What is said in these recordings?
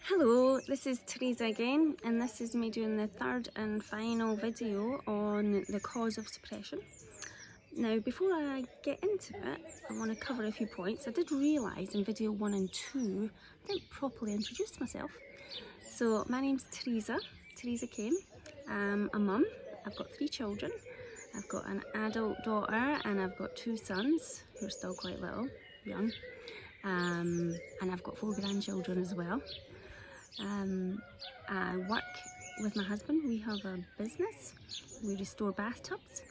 Hello, this is Teresa again, and this is me doing the third and final video on the cause of suppression. Now, before I get into it, I want to cover a few points. I did realise in video 1 and 2, I didn't properly introduce myself. So, my name's Teresa Kane. I'm a mum. I've got 3 children. I've got an adult daughter and I've got 2 sons who are still quite little, young. And I've got 4 grandchildren as well. I work with my husband. We have a business. We restore bathtubs.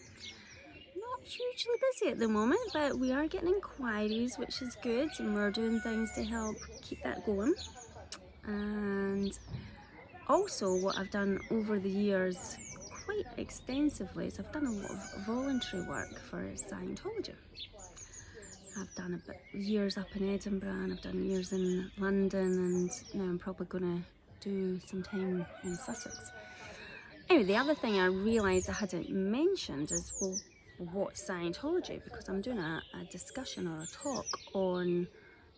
Not hugely busy at the moment, but we are getting inquiries, which is good, and we're doing things to help keep that going. And also what I've done over the years quite extensively is I've done a lot of voluntary work for Scientology. I've done a bit years up in Edinburgh, and I've done years in London, and now I'm probably going to do some time in Sussex. Anyway, the other thing I realised I hadn't mentioned is, well, what's Scientology? Because I'm doing a discussion or a talk on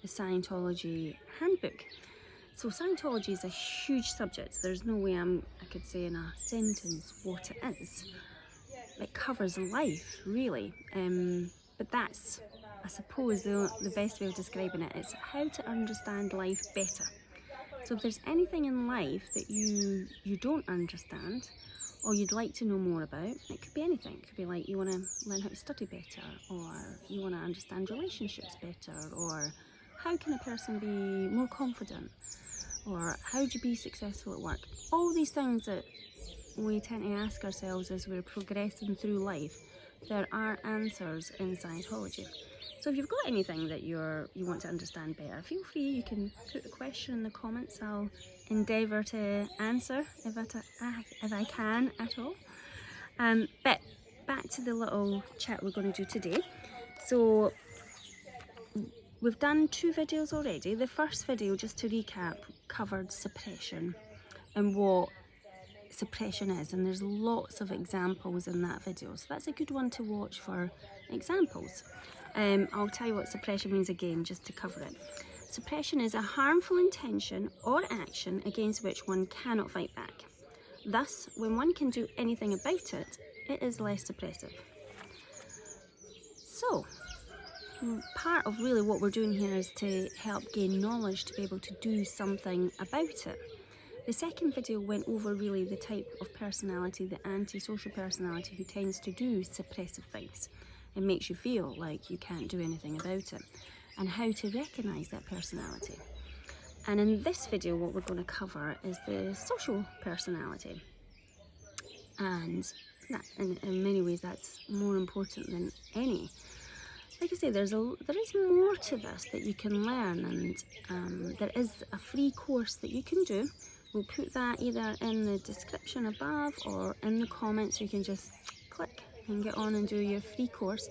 the Scientology handbook. So Scientology is a huge subject. There's no way I could say in a sentence what it is. It covers life, really. But that's, I suppose, the best way of describing it is how to understand life better. So if there's anything in life that you don't understand or you'd like to know more about, it could be anything. It could be like you want to learn how to study better, or you want to understand relationships better, or how can a person be more confident, or how do you be successful at work. All these things that we tend to ask ourselves as we're progressing through life, there are answers in Scientology. So if you've got anything that you want to understand better, feel free, you can put a question in the comments. I'll endeavour to answer if I can at all. But back to the little chat we're going to do today. So we've done 2 videos already. The first video, just to recap, covered suppression and what suppression is, and there's lots of examples in that video, so that's a good one to watch for examples. I'll tell you what suppression means again, just to cover it. Suppression is a harmful intention or action against which one cannot fight back. Thus, when one can do anything about it, it is less suppressive. So, part of really what we're doing here is to help gain knowledge to be able to do something about it. The second video went over really the type of personality, the antisocial personality, who tends to do suppressive things and makes you feel like you can't do anything about it, and how to recognise that personality. And in this video what we're going to cover is the social personality, and that, in many ways, that's more important than any. Like I say, there is more to this that you can learn, and there is a free course that you can do. We'll put that either in the description above or in the comments. You can just click and get on and do your free course.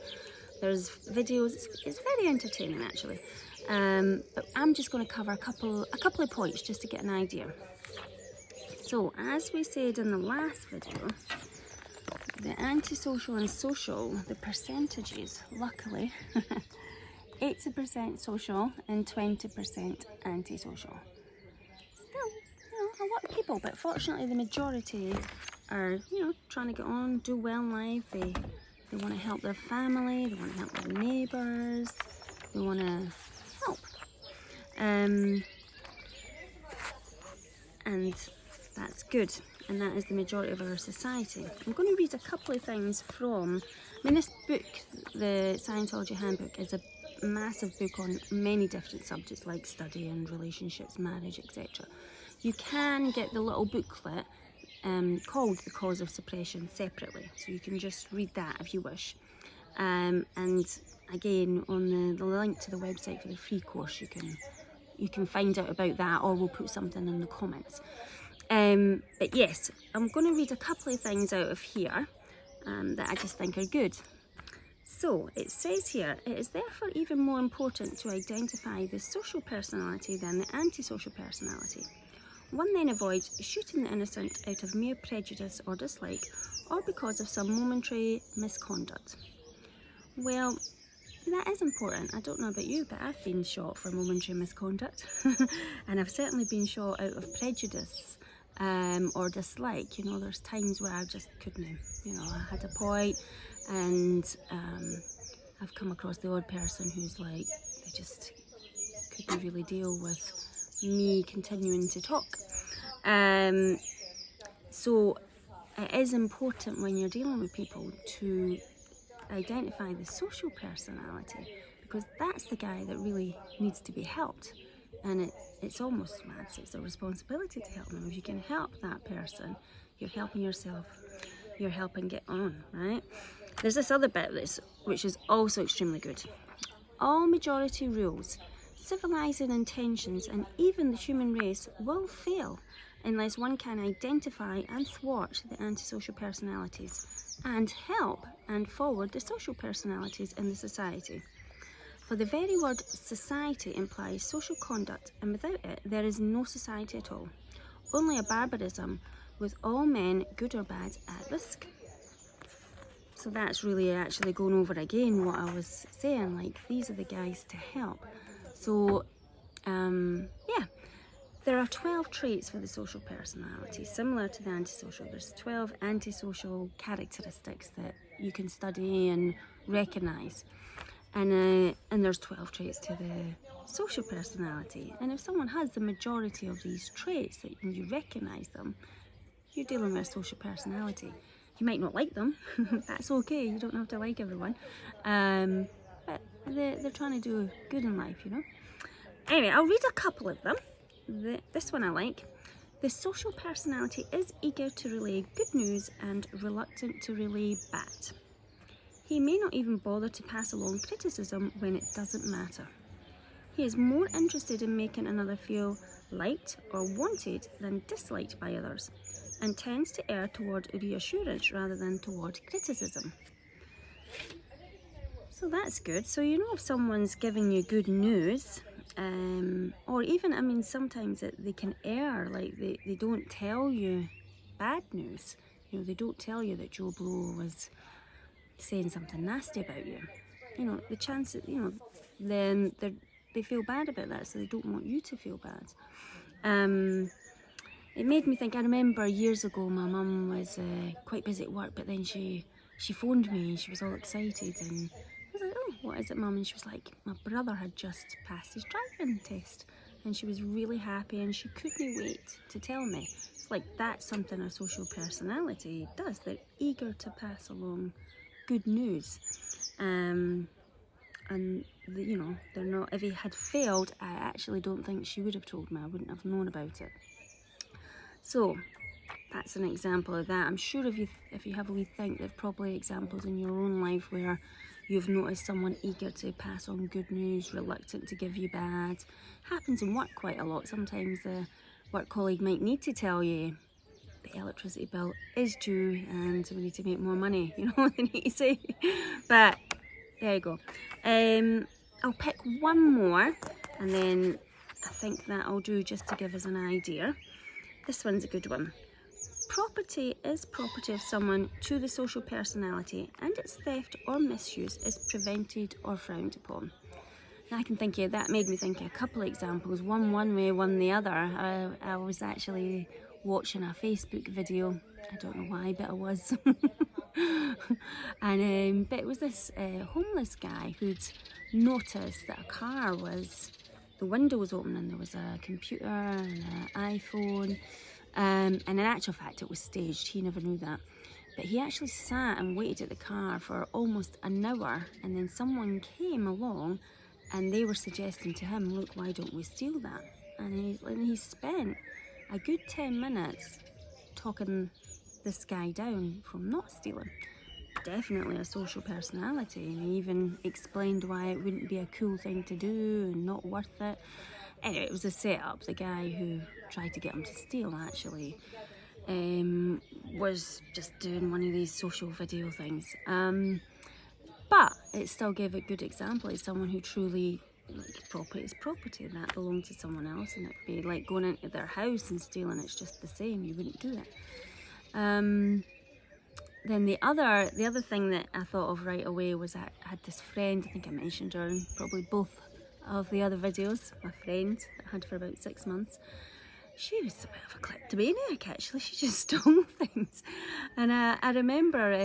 There's videos. It's very entertaining, actually. But I'm just going to cover a couple of points just to get an idea. So, as we said in the last video, the antisocial and social, the percentages, luckily, 80% social and 20% antisocial. A lot of people, but fortunately the majority are, trying to get on, do well in life. They want to help their family, they want to help their neighbours, they want to help. And that's good, and that is the majority of our society. I'm going to read a couple of things from, this book, the Scientology Handbook, is a massive book on many different subjects like study and relationships, marriage, etc. You can get the little booklet called The Cause of Suppression separately, so you can just read that if you wish. And again, on the link to the website for the free course, you can find out about that, or we'll put something in the comments. But yes, I'm going to read a couple of things out of here that I just think are good. So it says here, it is therefore even more important to identify the social personality than the antisocial personality. One then avoids shooting the innocent out of mere prejudice or dislike, or because of some momentary misconduct. Well, That is important. I don't know about you, but I've been shot for momentary misconduct and I've certainly been shot out of prejudice or dislike. You know, there's times where I just couldn't, you know, I had a point, and I've come across the odd person who's like, they just couldn't really deal with me continuing to talk. So it is important when you're dealing with people to identify the social personality, because that's the guy that really needs to be helped, and it's almost mad. It's a responsibility to help them. If you can help that person, you're helping yourself, you're helping get on, right? There's this other bit which is also extremely good. All majority rules, civilizing intentions, and even the human race will fail unless one can identify and thwart the antisocial personalities and help and forward the social personalities in the society. For the very word society implies social conduct, and without it there is no society at all. Only a barbarism with all men, good or bad, at risk. So that's really actually going over again what I was saying, like these are the guys to help. So yeah, there are 12 traits for the social personality, similar to the antisocial. There's 12 antisocial characteristics that you can study and recognise. And there's 12 traits to the social personality. And if someone has the majority of these traits and you recognise them, you're dealing with a social personality. You might not like them, that's okay, you don't have to like everyone. But they're trying to do good in life, you know. Anyway, I'll read a couple of them. This one I like. The social personality is eager to relay good news and reluctant to relay bad. He may not even bother to pass along criticism when it doesn't matter. He is more interested in making another feel liked or wanted than disliked by others, and tends to err toward reassurance rather than toward criticism. So that's good. So you know if someone's giving you good news, or even, I mean, sometimes they can err, like they don't tell you bad news. You know, they don't tell you that Joe Blow was saying something nasty about you. You know, the chances, you know, then they feel bad about that, so they don't want you to feel bad. It made me think, I remember years ago my mum was quite busy at work, but then she phoned me and she was all excited, and I was like, oh, what is it, Mum? And she was like, my brother had just passed his driving test, and she was really happy and she couldn't wait to tell me. It's like that's something a social personality does. They're eager to pass along good news. And you know, they're not, if he had failed, I actually don't think she would have told me. I wouldn't have known about it. So that's an example of that. I'm sure if you have a wee think, there's probably examples in your own life where you've noticed someone eager to pass on good news, reluctant to give you bad. Happens in work quite a lot. Sometimes the work colleague might need to tell you the electricity bill is due and we need to make more money, you know what they need to say. But there you go. I'll pick one more, and then I think that I'll do just to give us an idea. This one's a good one. Property is property of someone to the social personality, and its theft or misuse is prevented or frowned upon. Now I can think of, that made me think of a couple of examples, one way, one the other. I was actually watching a Facebook video, I don't know why, but I was. And but it was this homeless guy who'd noticed that a car was, the window was open and there was a computer and an iPhone, and in actual fact it was staged. He never knew that, but he actually sat and waited at the car for almost an hour, and then someone came along and they were suggesting to him, look, why don't we steal that? And he spent a good 10 minutes talking this guy down from not stealing. Definitely a social personality, and he even explained why it wouldn't be a cool thing to do and not worth it. Anyway, it was a setup. The guy who tried to get him to steal actually was just doing one of these social video things. But it still gave a good example. It's someone who truly, like, property is property, that belonged to someone else, and it'd be like going into their house and stealing. It's just the same, you wouldn't do it. then the other thing that I thought of right away was I had this friend, I think I mentioned her in probably both of the other videos, my friend that I had for about 6 months. She was a bit of a kleptomaniac actually, she just stole things. And I remember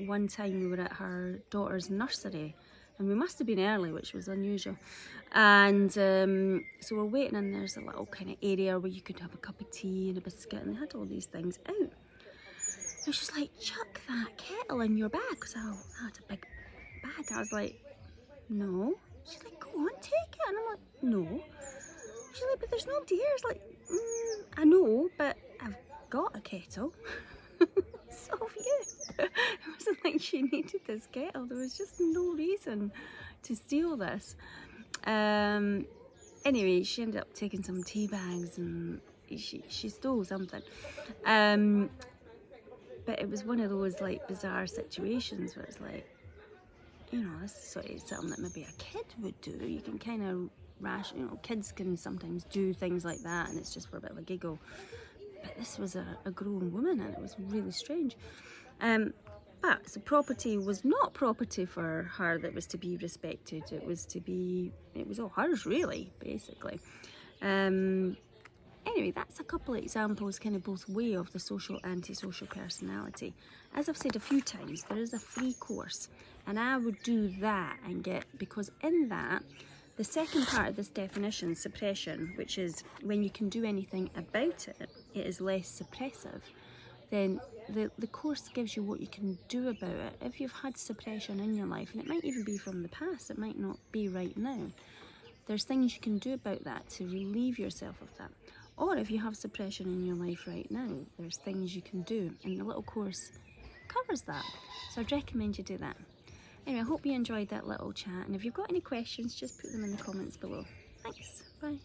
one time we were at her daughter's nursery, and we must have been early, which was unusual. And so we're waiting, and there's a little kind of area where you could have a cup of tea and a biscuit, and they had all these things out. And she's like, chuck that kettle in your bag, because I had a big bag. I was like, no. She's like, go on, take it. And I'm like, no. She's like, but there's nobody here. It's like, I know, but I've got a kettle. So have you. It wasn't like she needed this kettle. There was just no reason to steal this. Anyway, she ended up taking some tea bags, and she stole something. But it was one of those like bizarre situations where it's like, you know, this is sort of something that maybe a kid would do. You can kind of you know, kids can sometimes do things like that, and it's just for a bit of a giggle. But this was a grown woman, and it was really strange. But so property was not property for her that was to be respected. It was all hers really, basically. Anyway, that's a couple of examples, kind of both way of the social antisocial personality. As I've said a few times, there is a free course, and I would do that and because in that, the second part of this definition, suppression, which is when you can do anything about it, it is less suppressive, then the course gives you what you can do about it. If you've had suppression in your life, and it might even be from the past, it might not be right now, there's things you can do about that to relieve yourself of that. Or if you have suppression in your life right now, there's things you can do, and the little course covers that. So I'd recommend you do that. Anyway, I hope you enjoyed that little chat, and if you've got any questions, just put them in the comments below. Thanks, bye.